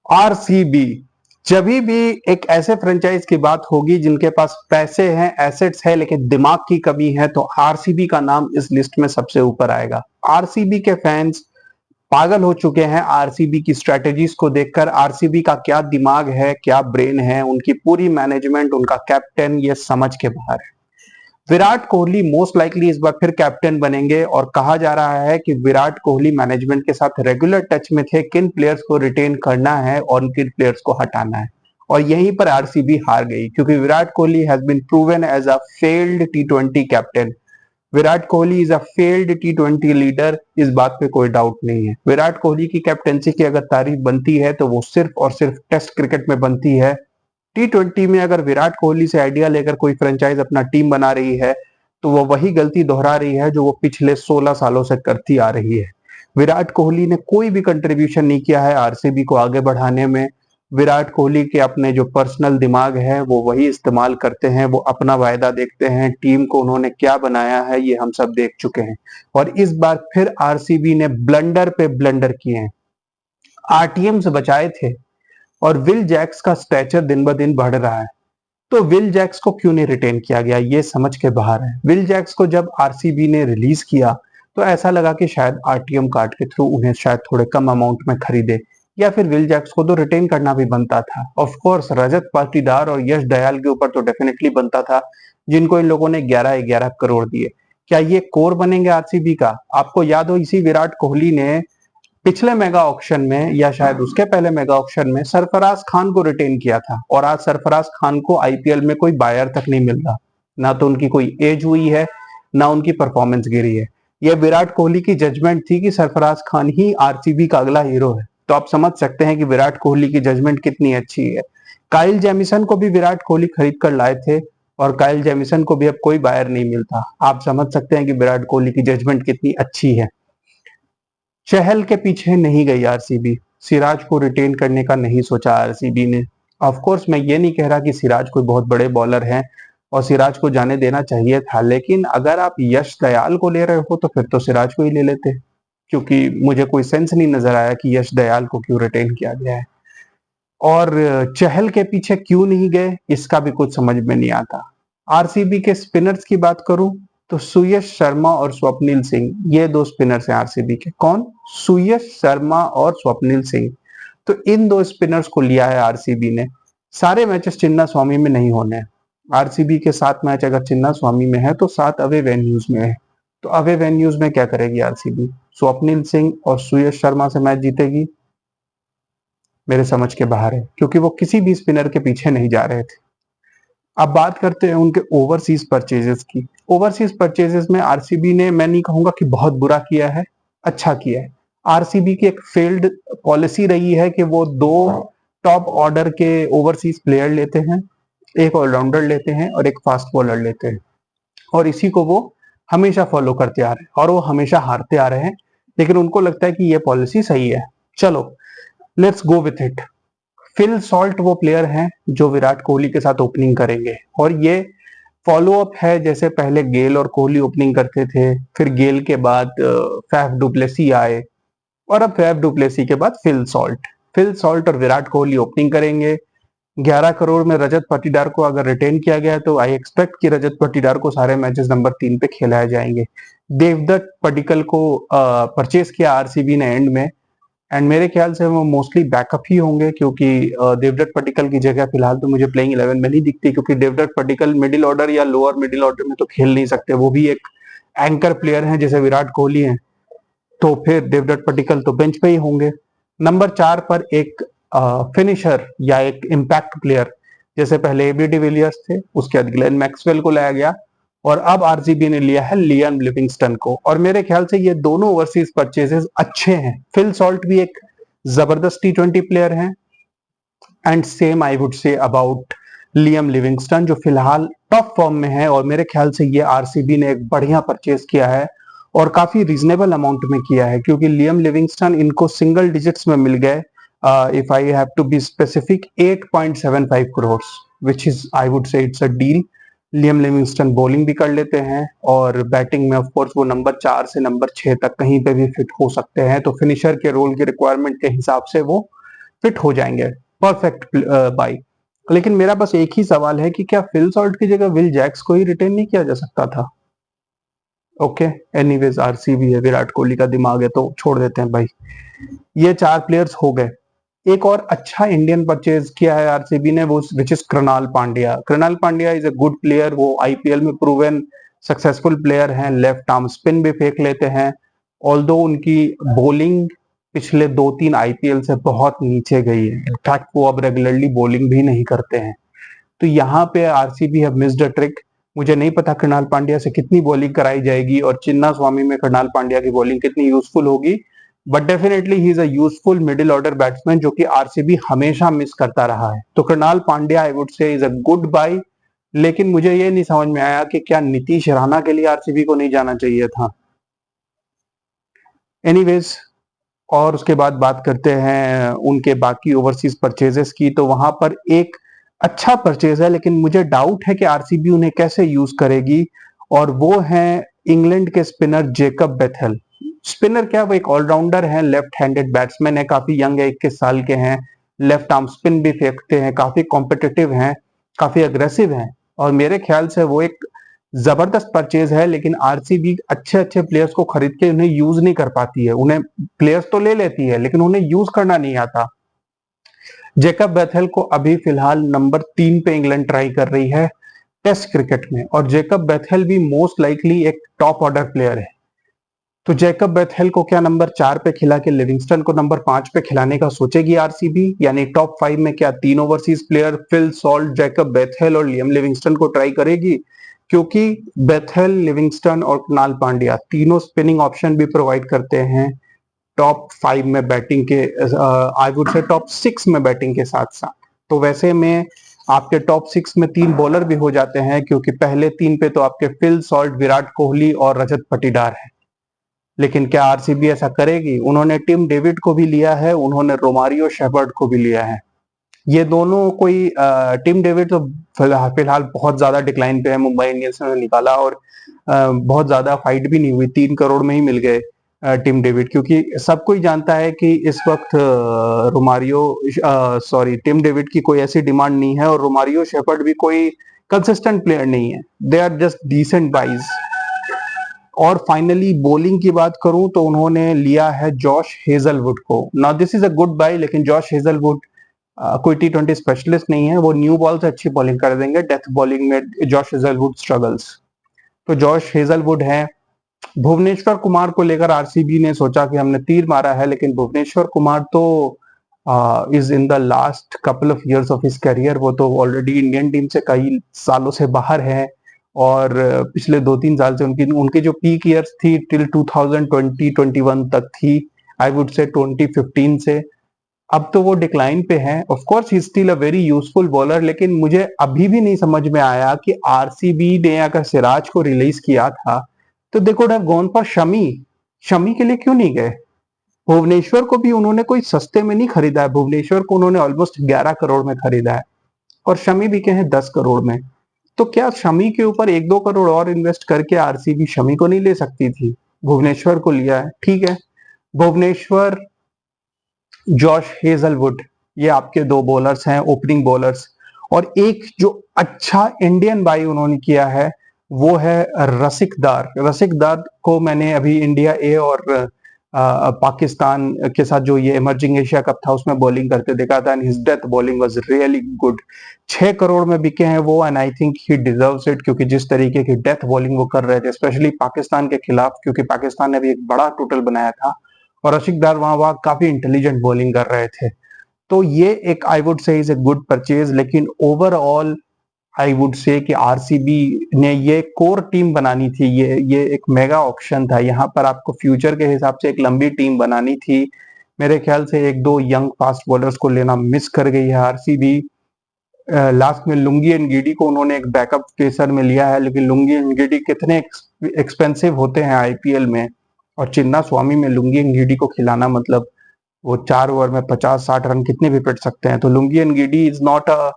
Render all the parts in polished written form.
RCB, जब भी एक ऐसे फ्रेंचाइज की बात होगी जिनके पास पैसे हैं, एसेट्स है, लेकिन दिमाग की कमी है, तो आरसीबी का नाम इस लिस्ट में सबसे ऊपर आएगा। आरसीबी के फैंस पागल हो चुके हैं आरसीबी की स्ट्रेटेजीज को देखकर। आरसीबी का क्या दिमाग है, क्या ब्रेन है, उनकी पूरी मैनेजमेंट, उनका कैप्टन, ये समझ के बाहर है। विराट कोहली मोस्ट लाइकली इस बार फिर कैप्टन बनेंगे और कहा जा रहा है कि विराट कोहली मैनेजमेंट के साथ रेगुलर टच में थे, किन प्लेयर्स को रिटेन करना है और किन प्लेयर्स को हटाना है। और यहीं पर आरसीबी हार गई क्योंकि Virat Kohli has been proven as a failed टी20 captain. Virat Kohli is a failed टी20 लीडर, इस बात पे कोई डाउट नहीं है। विराट कोहली की कैप्टनसी की अगर तारीफ बनती है तो वो सिर्फ और सिर्फ टेस्ट क्रिकेट में बनती है। टी20 में अगर विराट कोहली से आइडिया लेकर कोई फ्रेंचाइज अपना टीम बना रही है तो वो वही गलती दोहरा रही है जो वो पिछले 16 सालों से करती आ रही है। विराट कोहली ने कोई भी कंट्रीब्यूशन नहीं किया है आरसीबी को आगे बढ़ाने में। विराट कोहली के अपने जो पर्सनल दिमाग है वो वही इस्तेमाल करते हैं, वो अपना वायदा देखते हैं, टीम को उन्होंने क्या बनाया है ये हम सब देख चुके हैं। और इस बार फिर आरसीबी ने ब्लंडर पे ब्लंडर किए हैं। आरटीएम से बचाए थे और विल जैक्स का स्टैचर दिन ब दिन बढ़ रहा है, तो विल जैक्स को क्यों नहीं रिटेन किया गया ये समझ के बाहर है। विल जैक्स को जब आरसीबी ने रिलीज किया तो ऐसा लगा कि शायद आरटीएम कार्ड के थ्रू उन्हें शायद थोड़े कम अमाउंट में खरीदे, या फिर विल जैक्स को तो रिटेन करना भी बनता था। ऑफ कोर्स रजत पाटीदार और यश दयाल के ऊपर तो डेफिनेटली बनता था, जिनको इन लोगों ने 11-11 करोड़ दिए। क्या ये कोर बनेंगे आरसीबी का? आपको याद हो इसी विराट कोहली ने पिछले मेगा ऑक्शन में या शायद उसके पहले मेगा ऑक्शन में सरफराज खान को रिटेन किया था, और आज सरफराज खान को आईपीएल में कोई बायर तक नहीं मिल रहा। ना तो उनकी कोई एज हुई है, ना उनकी परफॉर्मेंस गिरी है। यह विराट कोहली की जजमेंट थी कि सरफराज खान ही आरसीबी का अगला हीरो है। तो आप समझ सकते हैं कि विराट कोहली की जजमेंट कितनी अच्छी है। काइल जेमिसन को भी विराट कोहली खरीद कर लाए थे और काइल जेमिसन को भी अब कोई बायर नहीं मिलता। आप समझ सकते हैं कि विराट कोहली की जजमेंट कितनी अच्छी है। चहल के पीछे नहीं गई आरसीबी, सिराज को रिटेन करने का नहीं सोचा आरसीबी ने। ऑफ कोर्स मैं ये नहीं कह रहा कि सिराज कोई बहुत बड़े बॉलर हैं और सिराज को जाने देना चाहिए था, लेकिन अगर आप यश दयाल को ले रहे हो तो फिर तो सिराज को ही ले लेते, क्योंकि मुझे कोई सेंस नहीं नजर आया कि यश दयाल को क्यों रिटेन किया गया है। और चहल के पीछे क्यों नहीं गए इसका भी कुछ समझ में नहीं आता। आरसीबी के स्पिनर्स की बात करूं तो सुयश शर्मा और स्वप्निल सिंह, ये दो स्पिनर्स हैं आरसीबी के। कौन? सुयश शर्मा और स्वप्निल सिंह। तो इन दो स्पिनर्स को लिया है आरसीबी ने। सारे मैचेस चिन्ना स्वामी में नहीं होने हैं। आरसीबी के 7 मैच अगर चिन्ना स्वामी में है तो 7 अवे वेन्यूज में है। तो अवे वेन्यूज में क्या करेगी आरसीबी? स्वप्निल सिंह और सुयश शर्मा से मैच जीतेगी? मेरे समझ के बाहर है, क्योंकि वो किसी भी स्पिनर के पीछे नहीं जा रहे थे। अब बात करते हैं उनके ओवरसीज परचेजेस की। ओवरसीज परचेजेस में आरसीबी ने, मैं नहीं कहूंगा कि बहुत बुरा किया है, अच्छा किया है। आरसीबी की एक फेल्ड पॉलिसी रही है कि वो 2 टॉप ऑर्डर के ओवरसीज प्लेयर लेते हैं, एक ऑलराउंडर लेते हैं और एक फास्ट बॉलर लेते हैं, और इसी को वो हमेशा फॉलो करते आ रहे हैं और वो हमेशा हारते आ रहे हैं। लेकिन उनको लगता है कि ये पॉलिसी सही है। चलो, let's go with it. Phil Salt वो प्लेयर हैं जो विराट कोहली के साथ ओपनिंग करेंगे, और ये फॉलो अप है। जैसे पहले गेल और कोहली ओपनिंग करते थे, फिर गेल के बाद फैफ डुप्लेसी आए, और अब फैफ डुप्लेसी के बाद फिल सॉल्ट। फिल सॉल्ट और विराट कोहली ओपनिंग करेंगे। 11 करोड़ में रजत पाटीदार को अगर रिटेन किया गया तो आई एक्सपेक्ट कि रजत पाटीदार को सारे मैचेस नंबर 3 पे खिलाए जाएंगे। देवदत्त पडिक्कल को परचेज किया आरसीबी ने एंड में, एंड मेरे ख्याल से वो मोस्टली बैकअप ही होंगे, क्योंकि देवदत्त पडिक्कल की जगह फिलहाल तो मुझे प्लेइंग 11 में नहीं दिखती, क्योंकि देवदत्त पडिक्कल मिडिल ऑर्डर या लोअर मिडिल ऑर्डर में तो खेल नहीं सकते। वो भी एक एंकर प्लेयर हैं जैसे विराट कोहली हैं, तो फिर देवदत्त पडिक्कल तो बेंच पे ही होंगे। नंबर 4 पर एक फिनिशर या एक इम्पैक्ट प्लेयर, जैसे पहले एबी डिविलियर्स थे, उसके बाद ग्लेन मैक्सवेल को लाया गया, और अब आरसीबी ने लिया है लियाम लिविंगस्टन को। और मेरे ख्याल से ये दोनों ओवरसीज परचेजेस अच्छे हैं। फिल सॉल्ट भी एक जबरदस्त टी20 प्लेयर हैं, and same I would say about Liam Livingstone, जो फिलहाल टॉप फॉर्म में है। और मेरे ख्याल से ये आरसीबी ने एक बढ़िया परचेज किया है और काफी रीजनेबल अमाउंट में किया है, क्योंकि लियम लिविंगस्टन इनको सिंगल डिजिट्स में मिल गए। If I have to be specific, 8.75 crore, which is I would say it's a deal. Liam Livingstone bowling भी कर लेते हैं और बैटिंग में ऑफ कोर्स वो नंबर 4 से नंबर 6 तक कहीं पे भी फिट हो सकते हैं, तो फिनिशर के रोल की रिक्वायरमेंट के हिसाब से वो फिट हो जाएंगे, परफेक्ट बाई। लेकिन मेरा बस एक ही सवाल है कि क्या फिल सॉल्ट की जगह विल जैक्स को ही रिटेन नहीं किया जा सकता था? ओके, एनीवेज आरसीबी है, विराट कोहली का दिमाग है तो छोड़ देते हैं भाई। ये 4 प्लेयर्स हो गए। एक और अच्छा इंडियन परचेज किया है आरसीबी ने, वो which is Krunal Pandya. Krunal Pandya is a good player, वो आईपीएल में प्रूवन सक्सेसफुल प्लेयर हैं, लेफ्ट आर्म स्पिन भी फेंक लेते हैं। ऑल्दो उनकी बॉलिंग पिछले 2-3 आईपीएल से बहुत नीचे गई है, इनफैक्ट वो अब रेगुलरली बॉलिंग भी नहीं करते हैं। तो यहाँ पे RCB have missed a trick. मुझे नहीं पता कृणाल पांड्या से कितनी बॉलिंग कराई जाएगी और चिन्ना स्वामी में कृणाल पांड्या की बॉलिंग कितनी यूजफुल होगी, but definitely he is a useful middle order batsman जो कि आरसीबी हमेशा मिस करता रहा है। तो Krunal Pandya I would say is a good buy. लेकिन मुझे ये नहीं समझ में आया कि क्या नीतीश राणा के लिए आरसीबी को नहीं जाना चाहिए था। एनीवेज, और उसके बाद बात करते हैं उनके बाकी ओवरसीज परचेजेस की। तो वहां पर एक अच्छा परचेज है, लेकिन मुझे डाउट है कि आरसीबी उन्हें कैसे यूज करेगी, और वो है इंग्लैंड के स्पिनर जेकब बेथेल। स्पिनर क्या, वो एक ऑलराउंडर है, लेफ्ट हैंडेड बैट्समैन है, काफी यंग है, 21 साल के हैं, लेफ्ट आर्म स्पिन भी फेंकते हैं, काफी कॉम्पिटिटिव हैं, काफी अग्रेसिव हैं, और मेरे ख्याल से वो एक जबरदस्त परचेज है। लेकिन आरसीबी अच्छे अच्छे प्लेयर्स को खरीद के उन्हें यूज नहीं कर पाती है, उन्हें प्लेयर्स तो ले लेती है लेकिन उन्हें यूज करना नहीं आता। जेकब बेथेल को अभी फिलहाल नंबर 3 पे इंग्लैंड ट्राई कर रही है टेस्ट क्रिकेट में, और जेकब बेथेल भी मोस्ट लाइकली एक टॉप ऑर्डर प्लेयर है। तो जैकब बेथेल को क्या नंबर 4 पे खिला के लिविंगस्टन को नंबर 5 पे खिलाने का सोचेगी आरसीबी? यानी टॉप 5 में क्या 3 overseas player Phil Salt, Jacob Bethell और लियम लिविंगस्टन को ट्राई करेगी? क्योंकि बेथेल, लिविंगस्टन और कुणाल पांड्या तीनों स्पिनिंग ऑप्शन भी प्रोवाइड करते हैं टॉप 5 में बैटिंग के, आई वुड से टॉप 6 में बैटिंग के साथ साथ। तो वैसे में आपके टॉप 6 में 3 बॉलर भी हो जाते हैं, क्योंकि पहले 3 पे तो आपके फिल सॉल्ट, विराट कोहली और रजत पाटीदार है। लेकिन क्या आरसीबी ऐसा करेगी? उन्होंने टिम डेविड को भी लिया है, उन्होंने रोमारियो शेफर्ड को भी लिया है। ये दोनों कोई टिम डेविड तो फिलहाल बहुत ज्यादा डिक्लाइन पे है, मुंबई इंडियंस ने निकाला और बहुत ज्यादा फाइट भी नहीं हुई, 3 करोड़ में ही मिल गए टिम डेविड, क्योंकि सब कोई जानता है कि इस वक्त टिम डेविड की कोई ऐसी डिमांड नहीं है और रोमारियो शेफर्ड भी कोई कंसिस्टेंट प्लेयर नहीं है, they are just decent buys. और फाइनली बॉलिंग की बात करूं तो उन्होंने लिया है जॉश हेजलवुड को। Now this is a good buy, लेकिन जॉश हेजलवुड कोई टी20 स्पेशलिस्ट नहीं है, वो न्यू बॉल से अच्छी बॉलिंग कर देंगे, डेथ बॉलिंग में जॉश हेजलवुड स्ट्रगल्स। तो जॉश हेजलवुड है। भुवनेश्वर कुमार को लेकर आरसीबी ने सोचा कि हमने तीर मारा है, लेकिन भुवनेश्वर कुमार तो is in the last couple of years of his career, वो तो ऑलरेडी इंडियन टीम से कई सालों से बाहर है, और पिछले 2-3 साल से उनकी उनकी जो पीक ईयर्स थी टिल 2020-21 तक थी, आई वुड से 2015 से। अब तो वो डिक्लाइन पे है। Of course he still a very useful bowler, लेकिन मुझे अभी भी नहीं समझ में आया कि आरसीबी ने अगर सिराज को रिलीज किया था तो they could have gone for Shami. Shami के लिए क्यों नहीं गए? भुवनेश्वर को भी उन्होंने कोई सस्ते में नहीं खरीदा है, भुवनेश्वर को उन्होंने ऑलमोस्ट 11 करोड़ में खरीदा है, और शमी बिके हैं 10 करोड़ में। तो क्या शमी के ऊपर 1-2 करोड़ और इन्वेस्ट करके आरसीबी शमी को नहीं ले सकती थी? भुवनेश्वर को लिया है, ठीक है। भुवनेश्वर, जॉश हेजलवुड, ये आपके 2 बॉलर्स हैं, ओपनिंग बॉलर्स। और एक जो अच्छा इंडियन बाई उन्होंने किया है वो है रसिकदार। रसिकदार को मैंने अभी इंडिया ए और पाकिस्तान के साथ जो ये इमर्जिंग एशिया कप था उसमें बॉलिंग करते देखा था, and his death bowling was really good. 6 crore में बिके हैं वो, and I think he deserves it, क्योंकि जिस तरीके की डेथ बॉलिंग वो कर रहे थे स्पेशली पाकिस्तान के खिलाफ, क्योंकि पाकिस्तान ने भी एक बड़ा टोटल बनाया था और रशिकदार वहां काफी इंटेलिजेंट बॉलिंग कर रहे थे। तो ये एक आई would say is a good purchase, लेकिन ओवरऑल आई वुड से कि आरसीबी ने ये कोर टीम बनानी थी, ये एक मेगा ऑप्शन था, यहाँ पर आपको फ्यूचर के हिसाब से एक लंबी टीम बनानी थी। मेरे ख्याल से 1-2 यंग फास्ट बॉलर्स को लेना मिस कर गई है आरसीबी। लास्ट में लुंगी एंड गिडी को उन्होंने एक बैकअप पेसर में लिया है, लेकिन लुंगी एंड गिडी कितने एक्सपेंसिव होते हैं आईपीएल में, और चिन्ना स्वामी में लुंगी एंड गिडी को खिलाना मतलब वो 4 ओवर में 50-60 रन कितने भी पिट सकते हैं। तो lungi and giddy is not a,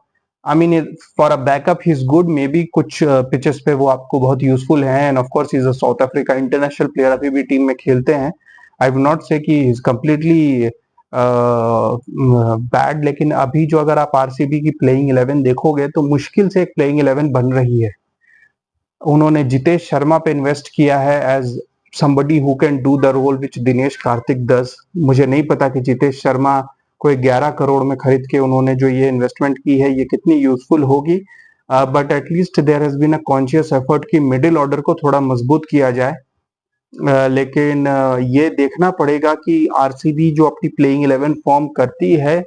I mean for a backup he is good, may be कुछ पिचेस पे वो आपको बहुत यूजफुल है, end of course is a south Africa international player, अभी भी टीम में खेलते हैं। आई वुड नॉट से कि इज कंप्लीटली बैड, लेकिन अभी जो अगर आप आरसीबी की प्लेइंग 11 देखोगे तो मुश्किल से एक प्लेइंग 11 बन रही है। उन्होंने जितेश शर्मा पे इन्वेस्ट किया है as somebody who can do the role which Dinesh Karthik does। मुझे नहीं पता कि जितेश शर्मा को 11 करोड़ में खरीद के उन्होंने जो ये इन्वेस्टमेंट की है ये कितनी यूजफुल होगी, but at least there has been a conscious effort कि मिडिल ऑर्डर को थोड़ा मजबूत किया जाए। लेकिन ये देखना पड़ेगा कि आरसीबी जो अपनी प्लेइंग 11 फॉर्म करती है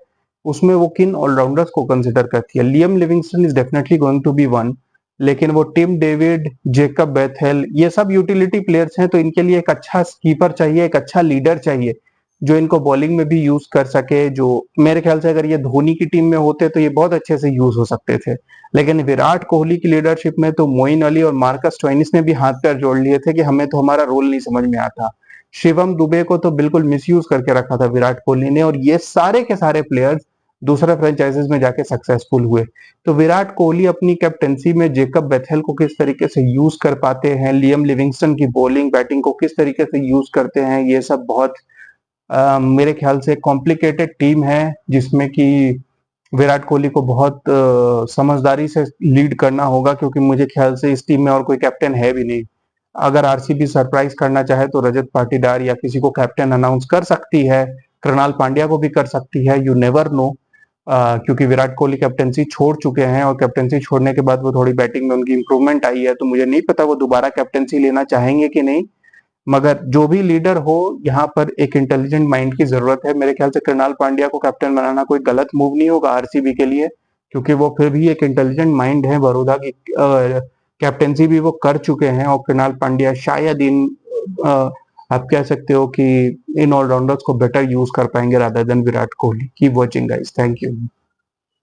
उसमें वो किन ऑलराउंडर्स को कंसिडर करती है। Liam Livingstone is definitely going to be one, लेकिन वो टिम डेविड, जेकब बेथेल ये सब यूटिलिटी प्लेयर्स हैं, तो इनके लिए एक अच्छा कीपर चाहिए, एक अच्छा लीडर चाहिए जो इनको बॉलिंग में भी यूज कर सके। जो मेरे ख्याल से अगर ये धोनी की टीम में होते तो ये बहुत अच्छे से यूज हो सकते थे, लेकिन विराट कोहली की लीडरशिप में तो मोइन अली और मार्कस स्टोइनिस ने भी हाथ पैर जोड़ लिए थे कि हमें तो हमारा रोल नहीं समझ में आता। शिवम दुबे को तो बिल्कुल मिसयूज करके रखा था विराट कोहली ने, और ये सारे के सारे प्लेयर्स दूसरे फ्रेंचाइजीज में जाके सक्सेसफुल हुए। तो विराट कोहली अपनी कैप्टेंसी में जेकब बेथेल को किस तरीके से यूज कर पाते हैं, लियम लिविंगस्टन की बॉलिंग बैटिंग को किस तरीके से यूज करते हैं, ये सब बहुत मेरे ख्याल से कॉम्प्लिकेटेड टीम है जिसमें कि विराट कोहली को बहुत समझदारी से लीड करना होगा, क्योंकि मुझे ख्याल से इस टीम में और कोई कैप्टन है भी नहीं। अगर आरसीबी सरप्राइज करना चाहे तो रजत पाटीदार या किसी को कैप्टन अनाउंस कर सकती है, कृणाल पांड्या को भी कर सकती है, यू नेवर नो। क्योंकि विराट कोहली कैप्टनसी छोड़ चुके हैं और कैप्टनसी छोड़ने के बाद वो थोड़ी बैटिंग में उनकी इंप्रूवमेंट आई है, तो मुझे नहीं पता वो दोबारा कैप्टनसी लेना चाहेंगे कि नहीं। मगर जो भी लीडर हो यहाँ पर एक इंटेलिजेंट माइंड की जरूरत है। मेरे ख्याल से कृणाल पांड्या को कैप्टन बनाना कोई गलत मूव नहीं होगा आरसीबी के लिए, क्योंकि वो फिर भी एक इंटेलिजेंट माइंड है। बड़ौदा की कैप्टनसी भी वो कर चुके हैं, और कृणाल पांड्या शायद आप कह सकते हो कि इन ऑलराउंडर्स को बेटर यूज कर पाएंगे rather than Virat Kohli. Keep watching guys, thank you.